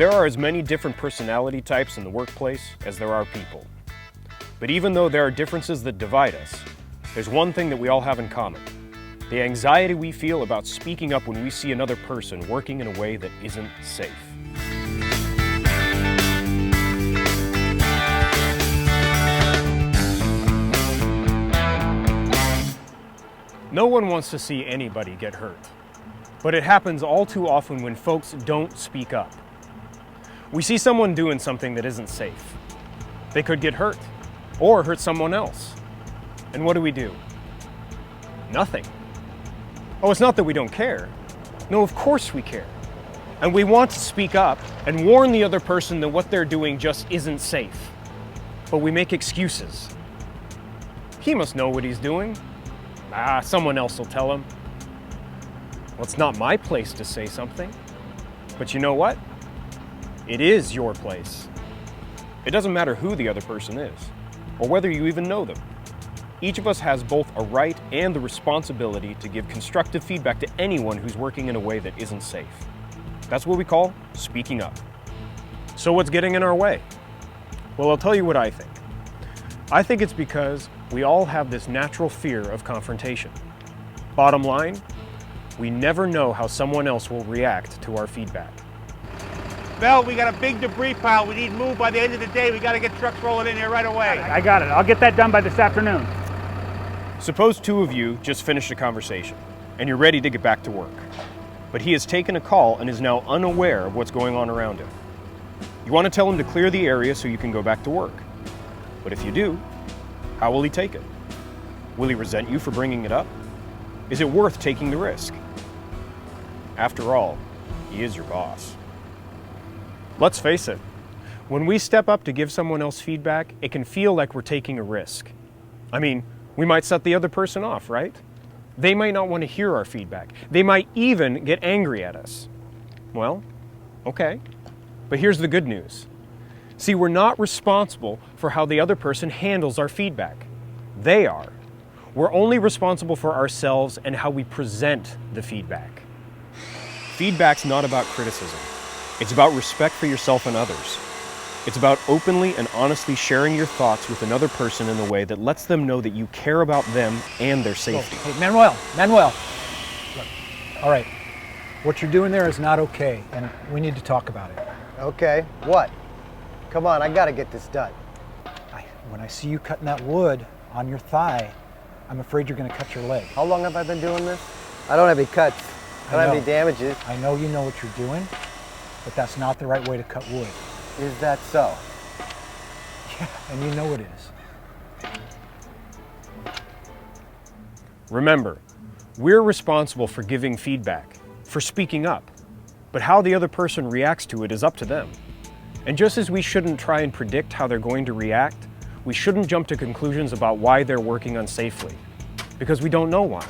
There are as many different personality types in the workplace as there are people. But even though there are differences that divide us, there's one thing that we all have in common: the anxiety we feel about speaking up when we see another person working in a way that isn't safe. No one wants to see anybody get hurt, but it happens all too often when folks don't speak up. We see someone doing something that isn't safe. They could get hurt, or hurt someone else. And what do? Nothing. Oh, it's not that we don't care. No, of course we care. And we want to speak up and warn the other person that what they're doing just isn't safe. But we make excuses. He must know what he's doing. Someone else will tell him. Well, it's not my place to say something. But you know what? It is your place. It doesn't matter who the other person is, or whether you even know them. Each of us has both a right and the responsibility to give constructive feedback to anyone who's working in a way that isn't safe. That's what we call speaking up. So what's getting in our way? Well, I'll tell you what I think. I think it's because we all have this natural fear of confrontation. Bottom line, we never know how someone else will react to our feedback. Mel, we got a big debris pile. We need moved by the end of the day. We got to get trucks rolling in here right away. I got it. I'll get that done by this afternoon. Suppose two of you just finished a conversation and you're ready to get back to work. But he has taken a call and is now unaware of what's going on around him. You want to tell him to clear the area so you can go back to work. But if you do, how will he take it? Will he resent you for bringing it up? Is it worth taking the risk? After all, he is your boss. Let's face it, when we step up to give someone else feedback, it can feel like we're taking a risk. I mean, we might set the other person off, right? They might not want to hear our feedback. They might even get angry at us. Well, okay, but here's the good news. See, we're not responsible for how the other person handles our feedback. They are. We're only responsible for ourselves and how we present the feedback. Feedback's not about criticism. It's about respect for yourself and others. It's about openly and honestly sharing your thoughts with another person in a way that lets them know that you care about them and their safety. Hey, Manuel. Look, all right, what you're doing there is not okay, and we need to talk about it. Okay, what? Come on, I gotta get this done. When I see you cutting that wood on your thigh, I'm afraid you're gonna cut your leg. How long have I been doing this? I don't have any cuts. I don't have any damages. I know you know what you're doing, but that's not the right way to cut wood. Is that so? Yeah, and you know it is. Remember, we're responsible for giving feedback, for speaking up, but how the other person reacts to it is up to them. And just as we shouldn't try and predict how they're going to react, we shouldn't jump to conclusions about why they're working unsafely, because we don't know why.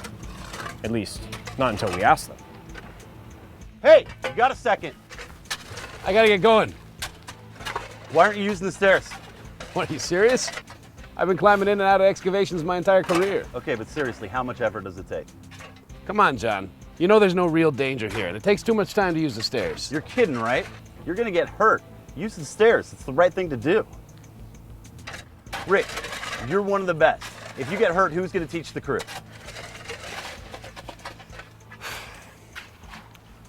At least, not until we ask them. Hey, you got a second? I gotta get going. Why aren't you using the stairs? What, are you serious? I've been climbing in and out of excavations my entire career. Okay, but seriously, how much effort does it take? Come on, John. You know there's no real danger here, and it takes too much time to use the stairs. You're kidding, right? You're gonna get hurt. Use the stairs. It's the right thing to do. Rick, you're one of the best. If you get hurt, who's gonna teach the crew?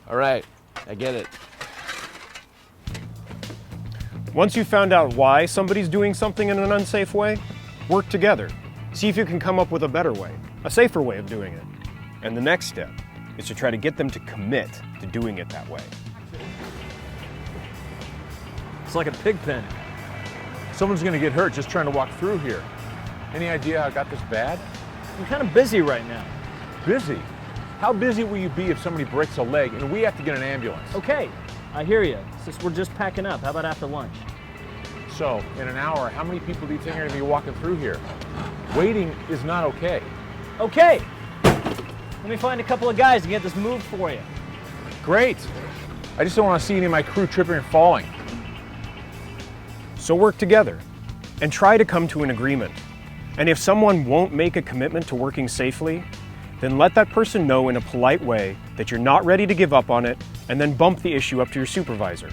All right, I get it. Once you've found out why somebody's doing something in an unsafe way, work together. See if you can come up with a better way, a safer way of doing it. And the next step is to try to get them to commit to doing it that way. It's like a pig pen. Someone's gonna get hurt just trying to walk through here. Any idea how it got this bad? I'm kind of busy right now. Busy? How busy will you be if somebody breaks a leg and we have to get an ambulance? Okay, I hear you. Since we're just packing up, how about after lunch? So, in an hour, how many people do you think are gonna be walking through here? Waiting is not okay. Okay, let me find a couple of guys to get this moved for you. Great. I just don't want to see any of my crew tripping and falling. So work together and try to come to an agreement. And if someone won't make a commitment to working safely, then let that person know in a polite way that you're not ready to give up on it, and then bump the issue up to your supervisor.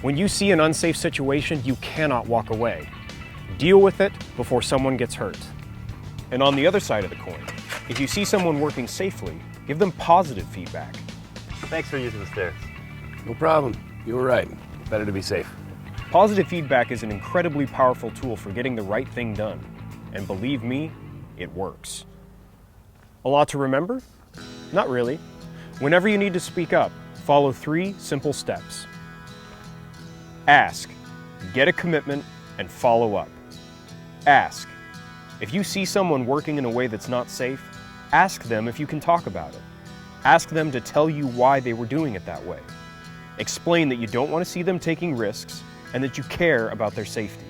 When you see an unsafe situation, you cannot walk away. Deal with it before someone gets hurt. And on the other side of the coin, if you see someone working safely, give them positive feedback. Thanks for using the stairs. No problem. You were right. Better to be safe. Positive feedback is an incredibly powerful tool for getting the right thing done. And believe me, it works. A lot to remember? Not really. Whenever you need to speak up, follow 3 simple steps. Ask, get a commitment, and follow up. Ask. If you see someone working in a way that's not safe, ask them if you can talk about it. Ask them to tell you why they were doing it that way. Explain that you don't want to see them taking risks and that you care about their safety.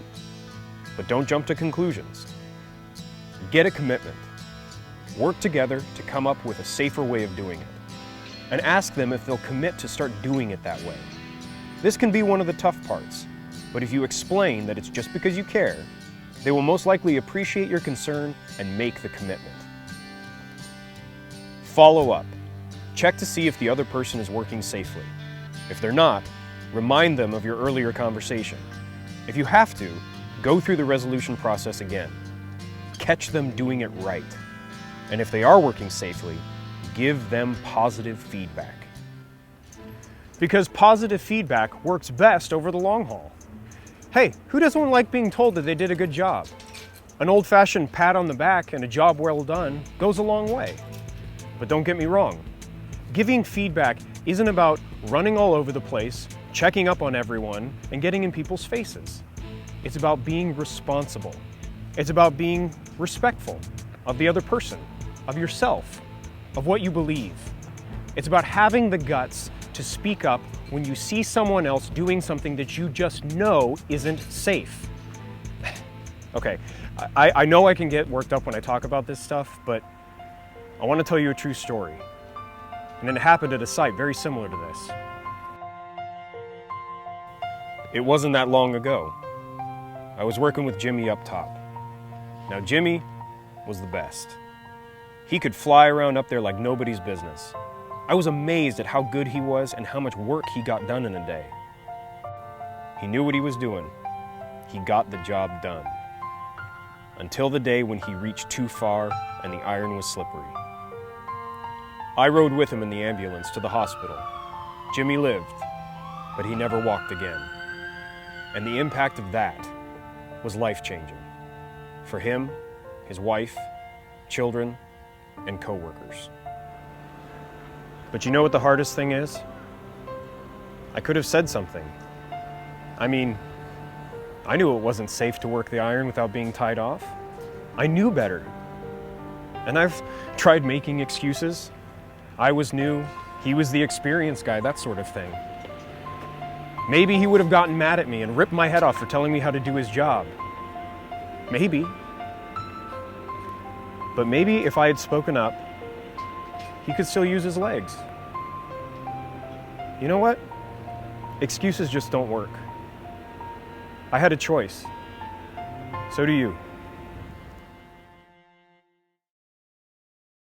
But don't jump to conclusions. Get a commitment. Work together to come up with a safer way of doing it. And ask them if they'll commit to start doing it that way. This can be one of the tough parts, but if you explain that it's just because you care, they will most likely appreciate your concern and make the commitment. Follow up. Check to see if the other person is working safely. If they're not, remind them of your earlier conversation. If you have to, go through the resolution process again. Catch them doing it right. And if they are working safely, give them positive feedback. Because positive feedback works best over the long haul. Hey, who doesn't like being told that they did a good job? An old-fashioned pat on the back and a job well done goes a long way. But don't get me wrong, giving feedback isn't about running all over the place, checking up on everyone, and getting in people's faces. It's about being responsible. It's about being respectful of the other person, of yourself, of what you believe. It's about having the guts to speak up when you see someone else doing something that you just know isn't safe. Okay, I know I can get worked up when I talk about this stuff, but I want to tell you a true story. And it happened at a site very similar to this. It wasn't that long ago. I was working with Jimmy up top. Now Jimmy was the best. He could fly around up there like nobody's business. I was amazed at how good he was and how much work he got done in a day. He knew what he was doing. He got the job done. Until the day when he reached too far and the iron was slippery. I rode with him in the ambulance to the hospital. Jimmy lived, but he never walked again. And the impact of that was life-changing. For him, his wife, children, and coworkers. But you know what the hardest thing is? I could have said something. I mean, I knew it wasn't safe to work the iron without being tied off. I knew better. And I've tried making excuses. I was new, he was the experienced guy, that sort of thing. Maybe he would have gotten mad at me and ripped my head off for telling me how to do his job. Maybe. But maybe if I had spoken up, he could still use his legs. You know what? Excuses just don't work. I had a choice. So do you.